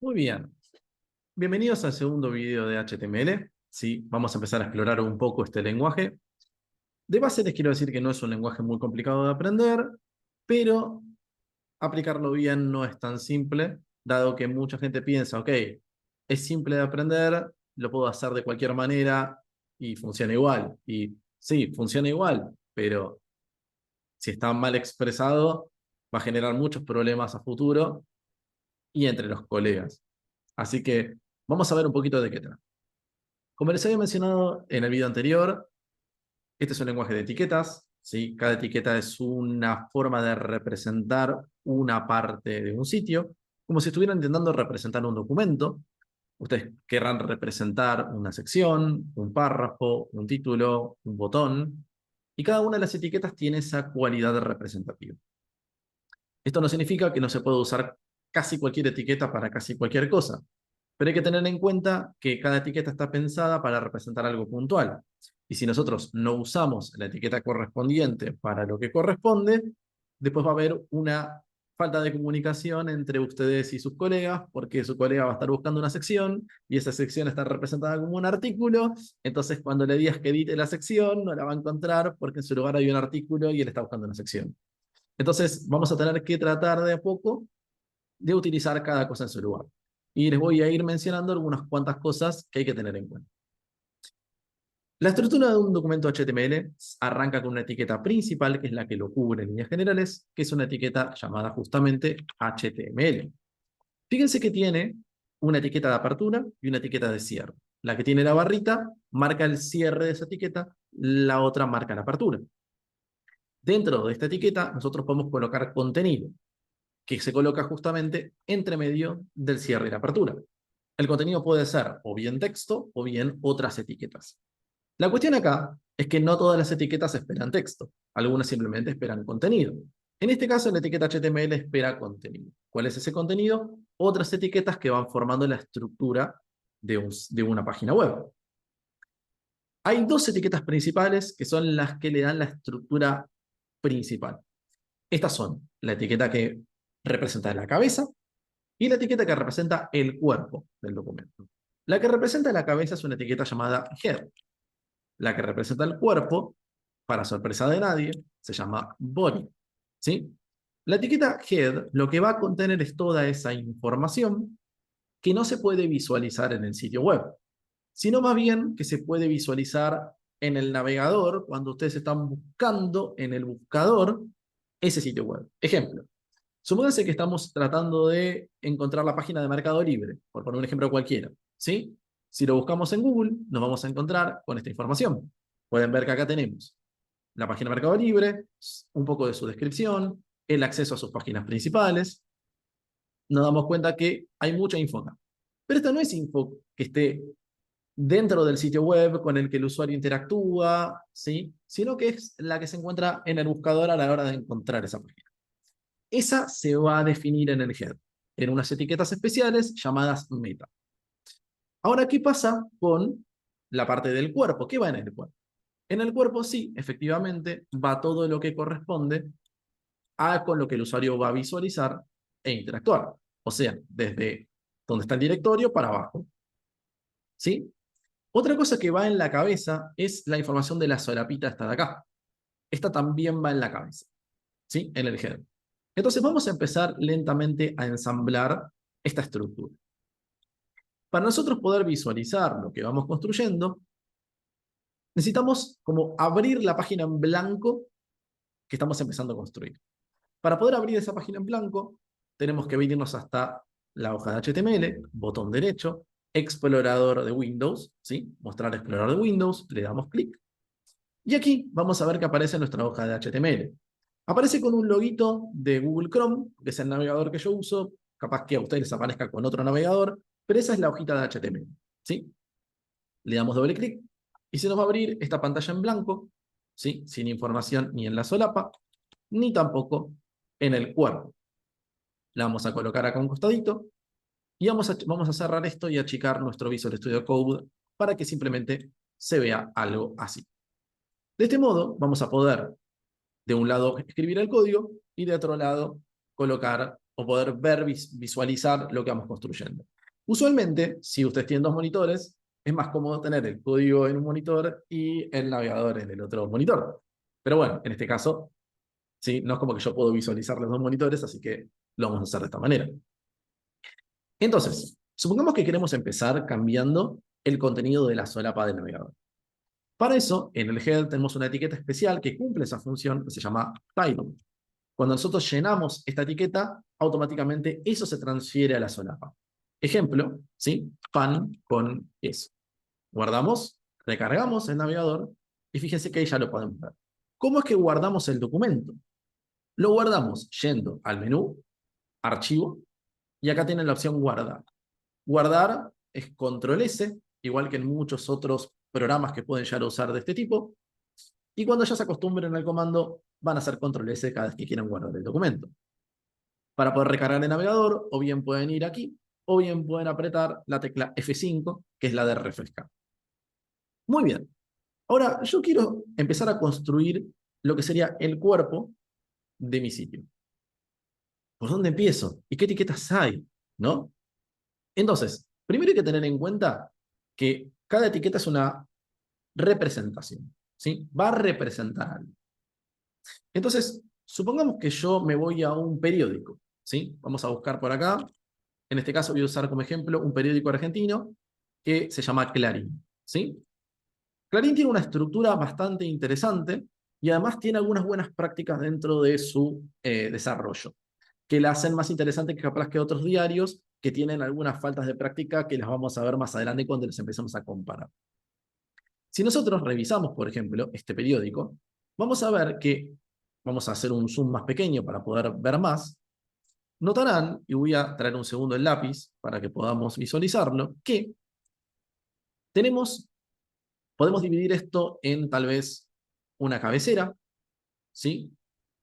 Muy bien, bienvenidos al segundo video de HTML. Sí, vamos a empezar a explorar un poco este lenguaje. De base les quiero decir que no es un lenguaje muy complicado de aprender, pero aplicarlo bien no es tan simple, dado que mucha gente piensa, ok, es simple de aprender, lo puedo hacer de cualquier manera y funciona igual. Y sí, funciona igual, pero si está mal expresado, va a generar muchos problemas a futuro y entre los colegas. Así que vamos a ver un poquito de qué trata. Como les había mencionado en el video anterior, este es un lenguaje de etiquetas, ¿sí? Cada etiqueta es una forma de representar una parte de un sitio, como si estuvieran intentando representar un documento. Ustedes querrán representar una sección, un párrafo, un título, un botón, y cada una de las etiquetas tiene esa cualidad representativa. Esto no significa que no se pueda usar casi cualquier etiqueta para casi cualquier cosa, pero hay que tener en cuenta que cada etiqueta está pensada para representar algo puntual. Y si nosotros no usamos la etiqueta correspondiente para lo que corresponde, después va a haber una falta de comunicación entre ustedes y sus colegas, porque su colega va a estar buscando una sección y esa sección está representada como un artículo. Entonces, cuando le digas que edite la sección, no la va a encontrar porque en su lugar hay un artículo y él está buscando una sección. Entonces, vamos a tener que tratar de a poco de utilizar cada cosa en su lugar. Y les voy a ir mencionando algunas cuantas cosas que hay que tener en cuenta. La estructura de un documento HTML arranca con una etiqueta principal, que es la que lo cubre en líneas generales, que es una etiqueta llamada justamente HTML. Fíjense que tiene una etiqueta de apertura y una etiqueta de cierre. La que tiene la barrita marca el cierre de esa etiqueta, la otra marca la apertura. Dentro de esta etiqueta nosotros podemos colocar contenido, que se coloca justamente entre medio del cierre y la apertura. El contenido puede ser o bien texto o bien otras etiquetas. La cuestión acá es que no todas las etiquetas esperan texto, algunas simplemente esperan contenido. En este caso, la etiqueta HTML espera contenido. ¿Cuál es ese contenido? Otras etiquetas que van formando la estructura de una página web. Hay dos etiquetas principales que son las que le dan la estructura principal. Estas son la etiqueta que representa la cabeza y la etiqueta que representa el cuerpo del documento. La que representa la cabeza es una etiqueta llamada head. La que representa el cuerpo, para sorpresa de nadie, se llama body. ¿Sí? La etiqueta head lo que va a contener es toda esa información que no se puede visualizar en el sitio web, sino más bien que se puede visualizar en el navegador cuando ustedes están buscando en el buscador ese sitio web. Ejemplo, supónganse que estamos tratando de encontrar la página de Mercado Libre, por poner un ejemplo cualquiera, ¿sí? Si lo buscamos en Google, nos vamos a encontrar con esta información. Pueden ver que acá tenemos la página de Mercado Libre, un poco de su descripción, el acceso a sus páginas principales. Nos damos cuenta que hay mucha info acá. Pero esta no es info que esté dentro del sitio web con el que el usuario interactúa, ¿sí? Sino que es la que se encuentra en el buscador a la hora de encontrar esa página. Esa se va a definir en el head, en unas etiquetas especiales llamadas meta. Ahora, ¿qué pasa con la parte del cuerpo? ¿Qué va en el cuerpo? En el cuerpo sí, efectivamente, va todo lo que corresponde a con lo que el usuario va a visualizar e interactuar. O sea, desde donde está el directorio para abajo. ¿Sí? Otra cosa que va en la cabeza es la información de la solapita esta de acá. Esta también va en la cabeza, ¿sí? En el head. Entonces vamos a empezar lentamente a ensamblar esta estructura. Para nosotros poder visualizar lo que vamos construyendo, necesitamos como abrir la página en blanco que estamos empezando a construir. Para poder abrir esa página en blanco, tenemos que irnos hasta la hoja de HTML, botón derecho, explorador de Windows, ¿sí? Mostrar explorador de Windows, le damos clic. Y aquí vamos a ver que aparece nuestra hoja de HTML. Aparece con un loguito de Google Chrome, que es el navegador que yo uso, capaz que a ustedes les aparezca con otro navegador, pero esa es la hojita de HTML, ¿sí? Le damos doble clic y se nos va a abrir esta pantalla en blanco, ¿sí? Sin información ni en la solapa, ni tampoco en el cuerpo. La vamos a colocar acá a un costadito y vamos a cerrar esto y achicar nuestro Visual Studio Code para que simplemente se vea algo así. De este modo vamos a poder de un lado escribir el código y de otro lado colocar o poder ver, visualizar lo que vamos construyendo. Usualmente, si ustedes tienen dos monitores, es más cómodo tener el código en un monitor y el navegador en el otro monitor. Pero bueno, en este caso, ¿sí? No es como que yo puedo visualizar los dos monitores, así que lo vamos a hacer de esta manera. Entonces, supongamos que queremos empezar cambiando el contenido de la solapa del navegador. Para eso, en el header tenemos una etiqueta especial que cumple esa función que se llama title. Cuando nosotros llenamos esta etiqueta, automáticamente eso se transfiere a la solapa. Ejemplo, ¿sí? Pan con eso. Guardamos, recargamos el navegador y fíjense que ahí ya lo podemos ver. ¿Cómo es que guardamos el documento? Lo guardamos yendo al menú, archivo, y acá tienen la opción guardar. Guardar es control S, igual que en muchos otros programas que pueden llegar a usar de este tipo. Y cuando ya se acostumbren al comando, van a hacer control S cada vez que quieran guardar el documento. Para poder recargar el navegador, o bien pueden ir aquí, o bien pueden apretar la tecla F5, que es la de refrescar. Muy bien. Ahora, yo quiero empezar a construir lo que sería el cuerpo de mi sitio. ¿Por dónde empiezo? ¿Y qué etiquetas hay? ¿No? Entonces, primero hay que tener en cuenta que cada etiqueta es una representación, ¿sí? Va a representar algo. Entonces, supongamos que yo me voy a un periódico, ¿sí? Vamos a buscar por acá. En este caso voy a usar como ejemplo un periódico argentino que se llama Clarín, ¿sí? Clarín tiene una estructura bastante interesante y además tiene algunas buenas prácticas dentro de su desarrollo, que la hacen más interesante que capaz que otros diarios que tienen algunas faltas de práctica que las vamos a ver más adelante cuando les empecemos a comparar. Si nosotros revisamos, por ejemplo, este periódico, vamos a ver que, vamos a hacer un zoom más pequeño para poder ver más, notarán, y voy a traer un segundo el lápiz para que podamos visualizarlo, que podemos dividir esto en tal vez una cabecera, ¿sí?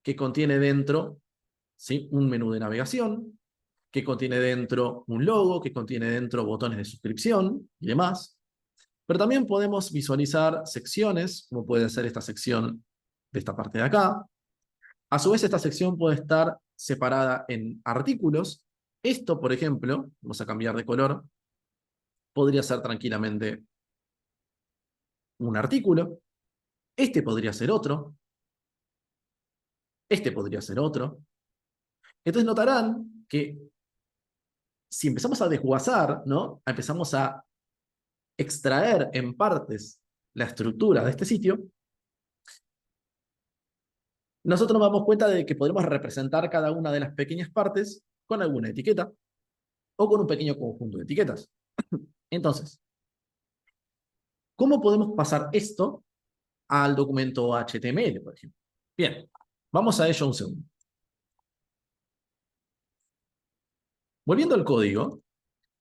Que contiene dentro, ¿sí? Un menú de navegación, que contiene dentro un logo, que contiene dentro botones de suscripción y demás. Pero también podemos visualizar secciones, como puede ser esta sección de esta parte de acá. A su vez, esta sección puede estar separada en artículos. Esto, por ejemplo, vamos a cambiar de color, podría ser tranquilamente un artículo. Este podría ser otro. Este podría ser otro. Entonces notarán que si empezamos a desguazar, ¿no? Empezamos a extraer en partes la estructura de este sitio, nosotros nos damos cuenta de que podemos representar cada una de las pequeñas partes con alguna etiqueta o con un pequeño conjunto de etiquetas. Entonces, ¿cómo podemos pasar esto al documento HTML, por ejemplo? Bien, vamos a ello un segundo. Volviendo al código,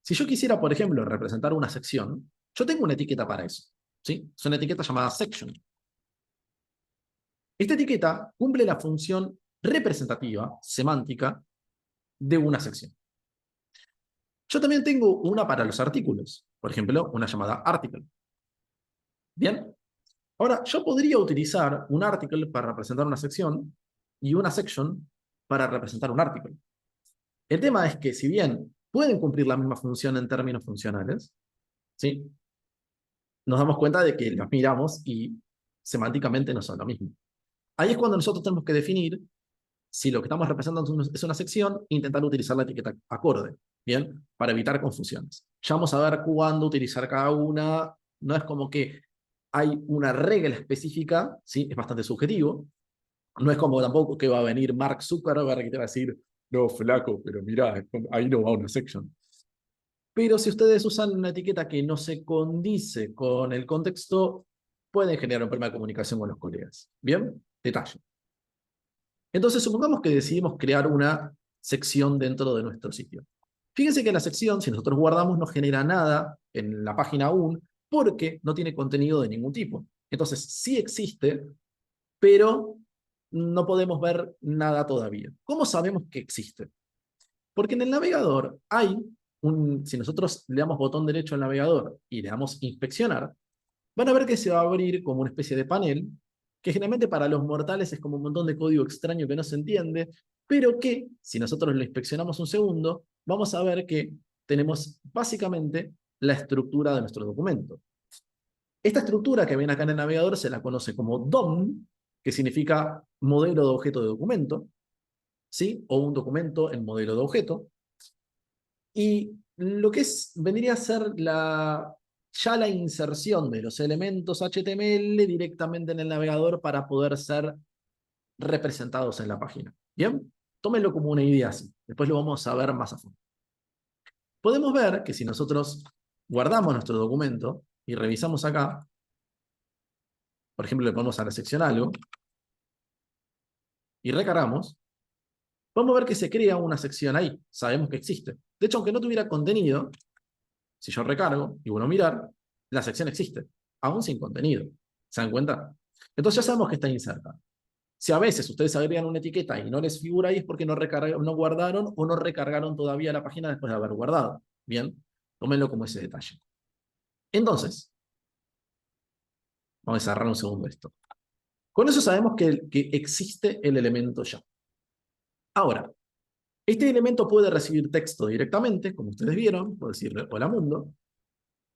si yo quisiera, por ejemplo, representar una sección, yo tengo una etiqueta para eso, ¿sí? Es una etiqueta llamada section. Esta etiqueta cumple la función representativa, semántica, de una sección. Yo también tengo una para los artículos, por ejemplo, una llamada article. Bien, ahora yo podría utilizar un article para representar una sección y una section para representar un artículo. El tema es que si bien pueden cumplir la misma función en términos funcionales, ¿sí? Nos damos cuenta de que los miramos y semánticamente no son lo mismo. Ahí es cuando nosotros tenemos que definir si lo que estamos representando es una sección, intentar utilizar la etiqueta acorde, ¿bien? Para evitar confusiones. Ya vamos a ver cuándo utilizar cada una. No es como que hay una regla específica, ¿sí? Es bastante subjetivo. No es como tampoco que va a venir Mark Zuckerberg y te va a decir, no, flaco, pero mirá, ahí no va una section. Pero si ustedes usan una etiqueta que no se condice con el contexto, pueden generar un problema de comunicación con los colegas. ¿Bien? Detalle. Entonces, supongamos que decidimos crear una sección dentro de nuestro sitio. Fíjense que la sección, si nosotros guardamos, no genera nada en la página aún, porque no tiene contenido de ningún tipo. Entonces, sí existe, pero no podemos ver nada todavía. ¿Cómo sabemos que existe? Porque en el navegador si nosotros le damos botón derecho al navegador y le damos inspeccionar, van a ver que se va a abrir como una especie de panel, que generalmente para los mortales es como un montón de código extraño que no se entiende, pero que, si nosotros lo inspeccionamos un segundo, vamos a ver que tenemos básicamente la estructura de nuestro documento. Esta estructura que ven acá en el navegador se la conoce como DOM, que significa modelo de objeto de documento, ¿sí? O un documento en modelo de objeto. Y lo que vendría a ser ya la inserción de los elementos HTML directamente en el navegador para poder ser representados en la página. ¿Bien? Tómenlo como una idea así. Después lo vamos a ver más a fondo. Podemos ver que si nosotros guardamos nuestro documento y revisamos acá, por ejemplo, le ponemos a la sección algo, y recargamos, vamos a ver que se crea una sección ahí. Sabemos que existe. De hecho, aunque no tuviera contenido, si yo recargo y vuelvo a mirar, la sección existe, aún sin contenido. ¿Se dan cuenta? Entonces ya sabemos que está inserta. Si a veces ustedes agregan una etiqueta y no les figura ahí es porque no guardaron o no recargaron todavía la página después de haber guardado. Bien, tómenlo como ese detalle. Entonces, vamos a cerrar un segundo esto. Con eso sabemos que existe el elemento ya. Ahora, este elemento puede recibir texto directamente, como ustedes vieron, puedo decir hola mundo,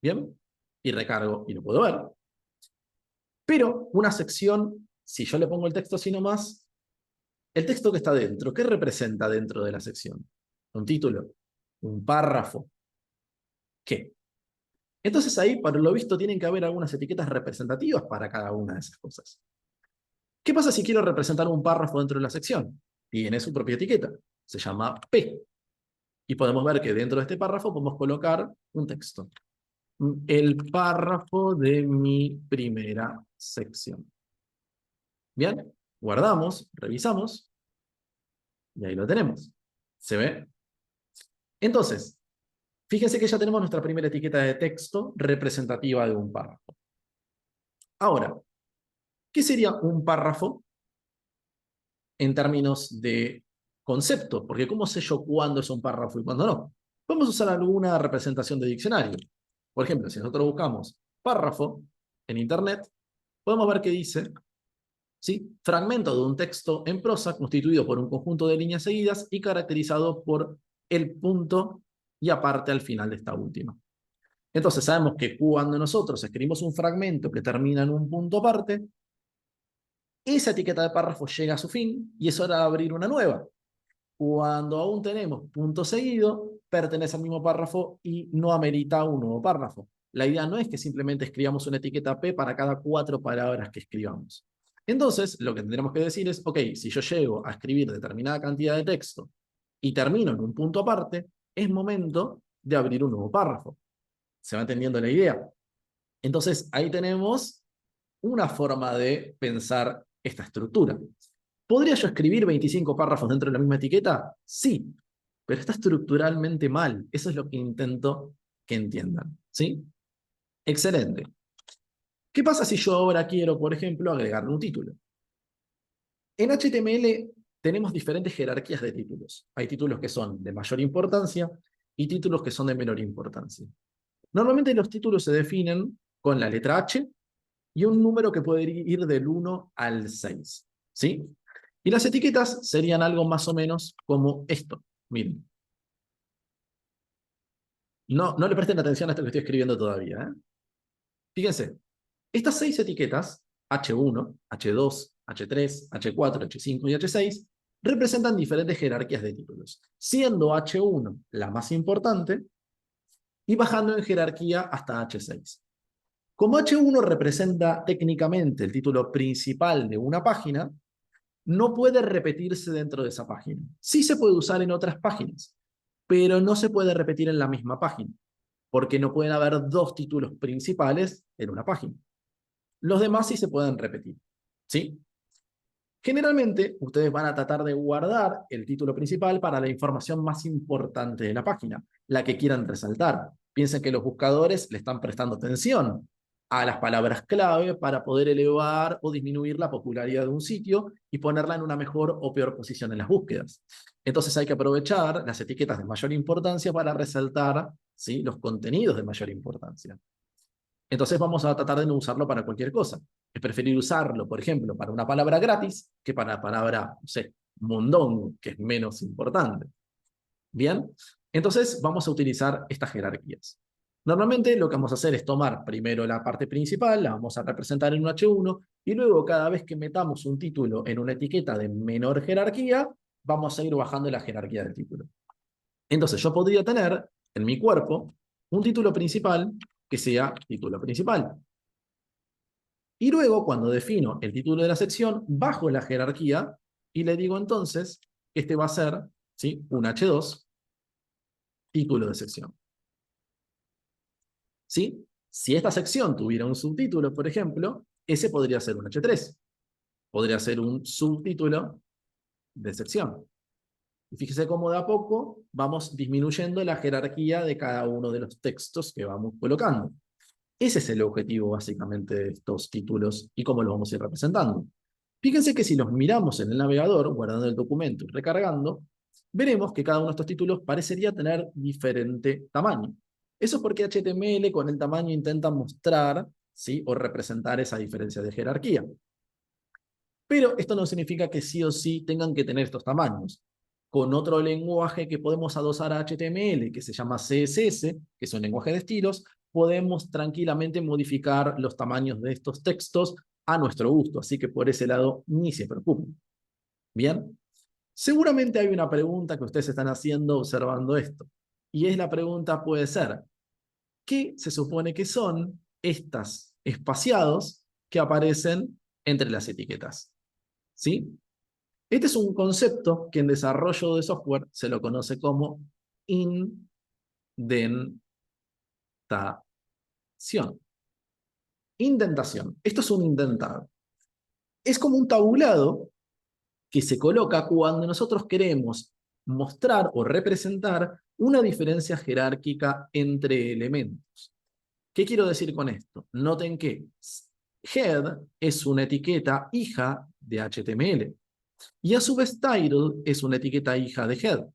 ¿bien? Y recargo y lo puedo ver. Pero una sección, si yo le pongo el texto así nomás, el texto que está dentro, ¿qué representa dentro de la sección? ¿Un título? ¿Un párrafo? ¿Qué? Entonces ahí, por lo visto, tienen que haber algunas etiquetas representativas para cada una de esas cosas. ¿Qué pasa si quiero representar un párrafo dentro de la sección? Tiene su propia etiqueta. Se llama P. Y podemos ver que dentro de este párrafo podemos colocar un texto. El párrafo de mi primera sección. Bien, guardamos, revisamos, y ahí lo tenemos. ¿Se ve? Entonces, fíjense que ya tenemos nuestra primera etiqueta de texto representativa de un párrafo. Ahora, ¿qué sería un párrafo en términos de concepto? Porque ¿cómo sé yo cuándo es un párrafo y cuándo no? Vamos a usar alguna representación de diccionario. Por ejemplo, si nosotros buscamos párrafo en Internet, podemos ver que dice, ¿sí? Fragmento de un texto en prosa constituido por un conjunto de líneas seguidas y caracterizado por el punto y aparte al final de esta última. Entonces sabemos que cuando nosotros escribimos un fragmento que termina en un punto aparte, esa etiqueta de párrafo llega a su fin y es hora de abrir una nueva. Cuando aún tenemos punto seguido, pertenece al mismo párrafo y no amerita un nuevo párrafo. La idea no es que simplemente escribamos una etiqueta P para cada 4 palabras que escribamos. Entonces, lo que tendremos que decir es, ok, si yo llego a escribir determinada cantidad de texto y termino en un punto aparte, es momento de abrir un nuevo párrafo. ¿Se va entendiendo la idea? Entonces, ahí tenemos una forma de pensar esta estructura. ¿Podría yo escribir 25 párrafos dentro de la misma etiqueta? Sí, pero está estructuralmente mal. Eso es lo que intento que entiendan. ¿Sí? Excelente. ¿Qué pasa si yo ahora quiero, por ejemplo, agregarle un título? En HTML tenemos diferentes jerarquías de títulos. Hay títulos que son de mayor importancia y títulos que son de menor importancia. Normalmente los títulos se definen con la letra H y un número que puede ir del 1 al 6. ¿Sí? Y las etiquetas serían algo más o menos como esto. Miren. No le presten atención a esto que estoy escribiendo todavía. Fíjense, estas 6 etiquetas, H1, H2, H3, H4, H5 y H6, representan diferentes jerarquías de títulos, siendo H1 la más importante y bajando en jerarquía hasta H6. Como H1 representa técnicamente el título principal de una página, no puede repetirse dentro de esa página. Sí se puede usar en otras páginas, pero no se puede repetir en la misma página, porque no pueden haber 2 títulos principales en una página. Los demás sí se pueden repetir. ¿Sí? Generalmente, ustedes van a tratar de guardar el título principal para la información más importante de la página, la que quieran resaltar. Piensen que los buscadores le están prestando atención a las palabras clave para poder elevar o disminuir la popularidad de un sitio y ponerla en una mejor o peor posición en las búsquedas. Entonces hay que aprovechar las etiquetas de mayor importancia para resaltar, ¿sí?, los contenidos de mayor importancia. Entonces vamos a tratar de no usarlo para cualquier cosa. Es preferir usarlo, por ejemplo, para una palabra gratis que para la palabra, no sé, mondongo, que es menos importante. ¿Bien? Entonces vamos a utilizar estas jerarquías. Normalmente lo que vamos a hacer es tomar primero la parte principal, la vamos a representar en un H1, y luego cada vez que metamos un título en una etiqueta de menor jerarquía, vamos a ir bajando la jerarquía del título. Entonces yo podría tener en mi cuerpo un título principal que sea título principal. Y luego, cuando defino el título de la sección, bajo la jerarquía y le digo entonces que este va a ser, ¿sí?, un H2, título de sección. ¿Sí? Si esta sección tuviera un subtítulo, por ejemplo, ese podría ser un H3. Podría ser un subtítulo de sección. Y fíjese cómo de a poco vamos disminuyendo la jerarquía de cada uno de los textos que vamos colocando. Ese es el objetivo básicamente de estos títulos y cómo los vamos a ir representando. Fíjense que si los miramos en el navegador, guardando el documento y recargando, veremos que cada uno de estos títulos parecería tener diferente tamaño. Eso es porque HTML con el tamaño intenta mostrar, ¿sí?, o representar esa diferencia de jerarquía. Pero esto no significa que sí o sí tengan que tener estos tamaños. Con otro lenguaje que podemos adosar a HTML, que se llama CSS, que es un lenguaje de estilos, podemos tranquilamente modificar los tamaños de estos textos a nuestro gusto. Así que por ese lado, ni se preocupen. Bien, seguramente hay una pregunta que ustedes están haciendo observando esto. Y es la pregunta puede ser, ¿qué se supone que son estos espaciados que aparecen entre las etiquetas? ¿Sí? Este es un concepto que en desarrollo de software se lo conoce como indentación. Indentación. Esto es un indentado. Es como un tabulado que se coloca cuando nosotros queremos mostrar o representar una diferencia jerárquica entre elementos. ¿Qué quiero decir con esto? Noten que head es una etiqueta hija de HTML. Y a su vez title es una etiqueta hija de head.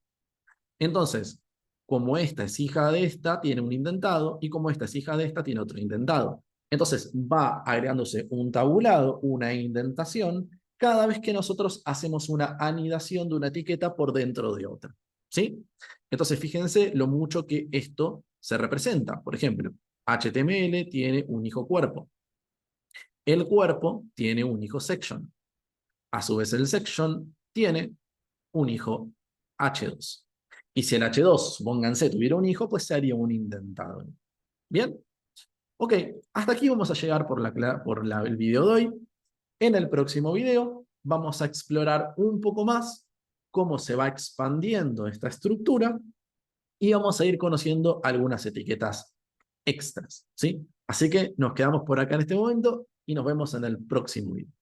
Entonces, como esta es hija de esta, tiene un indentado, y como esta es hija de esta, tiene otro indentado. Entonces va agregándose un tabulado, una indentación, cada vez que nosotros hacemos una anidación de una etiqueta por dentro de otra. ¿Sí? Entonces fíjense lo mucho que esto se representa. Por ejemplo, HTML tiene un hijo cuerpo. El cuerpo tiene un hijo section. A su vez el section tiene un hijo H2. Y si el H2, supónganse, tuviera un hijo, pues se haría un indentado. ¿Bien? Ok, hasta aquí vamos a llegar el video de hoy. En el próximo video vamos a explorar un poco más cómo se va expandiendo esta estructura y vamos a ir conociendo algunas etiquetas extras, ¿sí? Así que nos quedamos por acá en este momento y nos vemos en el próximo video.